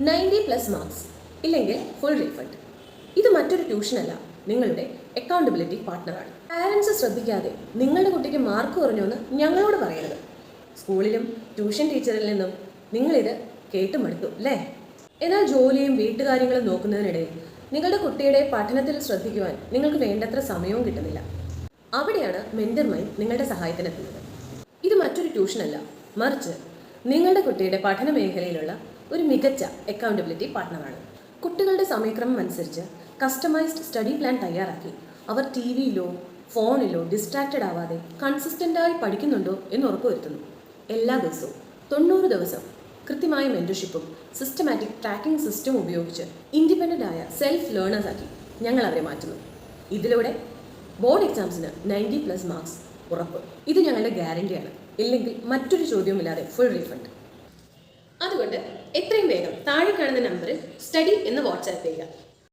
90+ marks ഇല്ലെങ്കിൽ full refund. ഇത് മറ്റൊരു ട്യൂഷനല്ല, നിങ്ങളുടെ അക്കൗണ്ടബിലിറ്റി പാർട്ട്ണറാണ്. പാരൻസ് ശ്രദ്ധിക്കാതെ നിങ്ങളുടെ കുട്ടിക്ക് മാർക്ക് കുറഞ്ഞുവെന്ന് ഞങ്ങളോട് പറയരുത്. സ്കൂളിലും ട്യൂഷൻ ടീച്ചറിൽ നിന്നും നിങ്ങളിത് കേട്ടുമടുത്തു അല്ലേ? എന്നാൽ ജോലിയും വീട്ടുകാര്യങ്ങളും നോക്കുന്നതിനിടയിൽ നിങ്ങളുടെ കുട്ടിയുടെ പഠനത്തിൽ ശ്രദ്ധിക്കുവാൻ നിങ്ങൾക്ക് വേണ്ടത്ര സമയവും കിട്ടുന്നില്ല. അവിടെയാണ് മെന്റർ മൈൻഡ് നിങ്ങളുടെ സഹായത്തിനെത്തുന്നത്. ഇത് മറ്റൊരു ട്യൂഷനല്ല, മറിച്ച് നിങ്ങളുടെ കുട്ടിയുടെ പഠന മേഖലയിലുള്ള ഒരു മികച്ച അക്കൗണ്ടബിലിറ്റി പാർട്ട്ണറാണ്. കുട്ടികളുടെ സമയക്രമം അനുസരിച്ച് കസ്റ്റമൈസ്ഡ് സ്റ്റഡി പ്ലാൻ തയ്യാറാക്കി അവർ ടിവിയിലോ ഫോണിലോ ഡിസ്ട്രാക്റ്റഡ് ആവാതെ കൺസിസ്റ്റൻ്റായി പഠിക്കുന്നുണ്ടോ എന്ന് ഉറപ്പുവരുത്തുന്നു. എല്ലാ ദിവസവും 90 ദിവസം കൃത്യമായ മെൻറ്റർഷിപ്പും സിസ്റ്റമാറ്റിക് ട്രാക്കിംഗ് സിസ്റ്റം ഉപയോഗിച്ച് ഇൻഡിപെൻഡൻ്റ് ആയ സെൽഫ് ലേണേഴ്സാക്കി ഞങ്ങൾ അവരെ മാറ്റുന്നു. ഇതിലൂടെ ബോർഡ് എക്സാംസിന് 90+ മാർക്സ് ഉറപ്പ്. ഇത് ഞങ്ങളുടെ ഗ്യാരണ്ടിയാണ്. ഇല്ലെങ്കിൽ മറ്റൊരു ചോദ്യവുമില്ലാതെ ഫുൾ റീഫണ്ട്. അതുകൊണ്ട് എത്രയും വേഗം താഴെ കാണുന്ന നമ്പറിൽ സ്റ്റഡി എന്ന് വാട്സാപ്പ് ചെയ്യുക.